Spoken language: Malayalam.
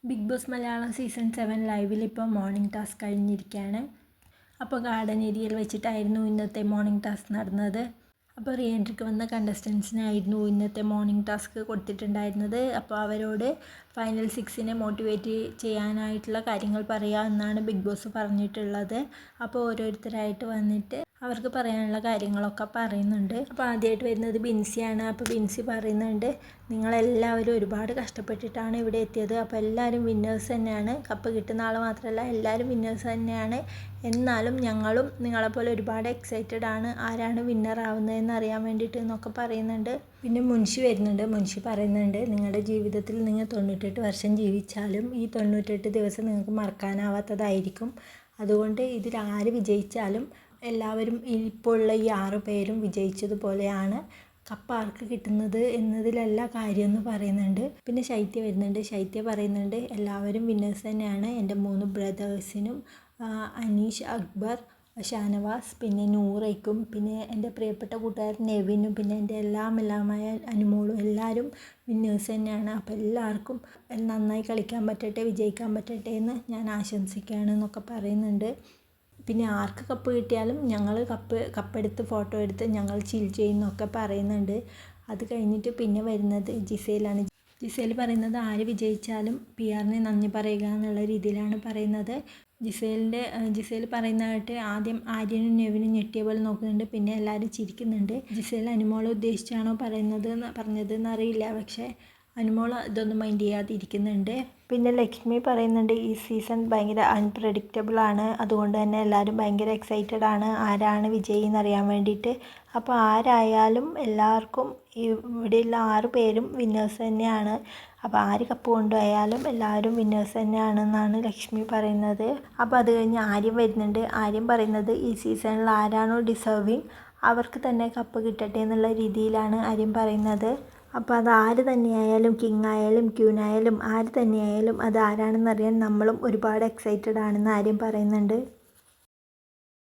ബിഗ് ബോസ് മലയാളം സീസൺ 7 ലൈവിൽ ഇപ്പോൾ മോർണിംഗ് ടാസ്ക് കഴിഞ്ഞിരിക്കുകയാണ്. അപ്പോൾ ഗാർഡൻ ഏരിയയിൽ വെച്ചിട്ടായിരുന്നു ഇന്നത്തെ മോർണിംഗ് ടാസ്ക് നടന്നത്. അപ്പോൾ റീ എൻട്രിക്ക് വന്ന കണ്ടസ്റ്റൻസിനായിരുന്നു ഇന്നത്തെ മോർണിംഗ് ടാസ്ക് കൊടുത്തിട്ടുണ്ടായിരുന്നത്. അപ്പോൾ അവരോട് ഫൈനൽ 6നെ മോട്ടിവേറ്റ് ചെയ്യാനായിട്ടുള്ള കാര്യങ്ങൾ പറയുക എന്നാണ് ബിഗ് ബോസ് പറഞ്ഞിട്ടുള്ളത്. അപ്പോൾ ഓരോരുത്തരായിട്ട് വന്നിട്ട് അവർക്ക് പറയാനുള്ള കാര്യങ്ങളൊക്കെ പറയുന്നുണ്ട്. അപ്പോൾ ആദ്യമായിട്ട് വരുന്നത് ബിൻസിയാണ്. അപ്പോൾ ബിൻസി പറയുന്നുണ്ട്, നിങ്ങളെല്ലാവരും ഒരുപാട് കഷ്ടപ്പെട്ടിട്ടാണ് ഇവിടെ എത്തിയത്. അപ്പോൾ എല്ലാവരും വിന്നേഴ്സ് തന്നെയാണ്. കപ്പ് കിട്ടുന്ന ആൾ മാത്രമല്ല, എല്ലാവരും വിന്നേഴ്സ് തന്നെയാണ്. എന്നാലും ഞങ്ങളും നിങ്ങളെപ്പോലെ ഒരുപാട് എക്സൈറ്റഡ് ആണ് ആരാണ് വിന്നർ ആവുന്നതെന്ന് അറിയാൻ വേണ്ടിയിട്ട് എന്നൊക്കെ പറയുന്നുണ്ട്. പിന്നെ മുൻഷി വരുന്നുണ്ട്. മുൻഷി പറയുന്നുണ്ട്, നിങ്ങളുടെ ജീവിതത്തിൽ നിങ്ങൾ 98 വർഷം ജീവിച്ചാലും ഈ 98 ദിവസം നിങ്ങൾക്ക് മറക്കാനാവാത്തതായിരിക്കും. അതുകൊണ്ട് ഇതിൽ ആര് വിജയിച്ചാലും എല്ലാവരും ഇപ്പോൾ ഉള്ള ഈ 6 പേരും വിജയിച്ചതുപോലെയാണ്. കപ്പ് ആർക്ക് കിട്ടുന്നത് എന്നതിലല്ല കാര്യം എന്ന് പറയുന്നുണ്ട്. പിന്നെ ശൈത്യ വരുന്നുണ്ട്. ശൈത്യ പറയുന്നുണ്ട്, എല്ലാവരും വിന്നേഴ്സ് തന്നെയാണ്. എൻ്റെ 3 ബ്രദേഴ്സിനും അനീഷ്, അക്ബർ, ഷാനവാസ്, പിന്നെ നൂറയ്ക്കും, പിന്നെ എൻ്റെ പ്രിയപ്പെട്ട കൂട്ടുകാരൻ നെവിനും, പിന്നെ എൻ്റെ എല്ലാമായ അനുമോളും എല്ലാവരും വിന്നേഴ്സ് തന്നെയാണ്. അപ്പോൾ എല്ലാവർക്കും നന്നായി കളിക്കാൻ പറ്റട്ടെ, വിജയിക്കാൻ പറ്റട്ടെ എന്ന് ഞാൻ ആശംസിക്കുകയാണ് എന്നൊക്കെ പറയുന്നുണ്ട്. പിന്നെ ആർക്ക് കപ്പ് കിട്ടിയാലും ഞങ്ങൾ കപ്പെടുത്ത് ഫോട്ടോ എടുത്ത് ഞങ്ങൾ ചിൽ ചെയ്യുന്നൊക്കെ പറയുന്നുണ്ട്. അത് കഴിഞ്ഞിട്ട് പിന്നെ വരുന്നത് ജിസേലാണ്. ജിസേൽ പറയുന്നത്, ആര് വിജയിച്ചാലും PR-നെ നന്ദി പറയുക എന്നുള്ള രീതിയിലാണ് പറയുന്നത്. ജിസേൽ പറയുന്നതായിട്ട് ആദ്യം ആര്യനും നെവിനും ഞെട്ടിയ പോലെ നോക്കുന്നുണ്ട്. പിന്നെ എല്ലാവരും ചിരിക്കുന്നുണ്ട്. ജിസേൽ അനുമോളെ ഉദ്ദേശിച്ചാണോ പറഞ്ഞതെന്ന് അറിയില്ല. പക്ഷേ അനുമോൾ ഇതൊന്നും മൈൻഡ് ചെയ്യാതെ ഇരിക്കുന്നുണ്ട്. പിന്നെ ലക്ഷ്മി പറയുന്നുണ്ട്, ഈ സീസൺ ഭയങ്കര അൺപ്രഡിക്റ്റബിൾ ആണ്. അതുകൊണ്ട് തന്നെ എല്ലാവരും ഭയങ്കര എക്സൈറ്റഡ് ആണ് ആരാണ് വിജയി എന്നറിയാൻ വേണ്ടിയിട്ട്. അപ്പോൾ ആരായാലും എല്ലാവർക്കും ഇവിടെയുള്ള 6 പേരും വിന്നേഴ്സ് തന്നെയാണ്. അപ്പോൾ ആര് കപ്പ് കൊണ്ടുപോയാലും എല്ലാവരും വിന്നേഴ്സ് തന്നെയാണെന്നാണ് ലക്ഷ്മി പറയുന്നത്. അപ്പോൾ അത് കഴിഞ്ഞ് ആര്യം വരുന്നുണ്ട്. ആര്യം പറയുന്നത്, ഈ സീസണിൽ ആരാണോ ഡിസേർവിങ് അവർക്ക് തന്നെ കപ്പ് കിട്ടട്ടെ എന്നുള്ള രീതിയിലാണ് ആര്യം പറയുന്നത്. അപ്പോൾ അത് ആര് തന്നെയായാലും, കിങ് ആയാലും ക്യൂൻ ആയാലും ആര് തന്നെയായാലും അത് ആരാണെന്നറിയാൻ നമ്മളും ഒരുപാട് എക്സൈറ്റഡ് ആണെന്ന് ആര്യം പറയുന്നുണ്ട്.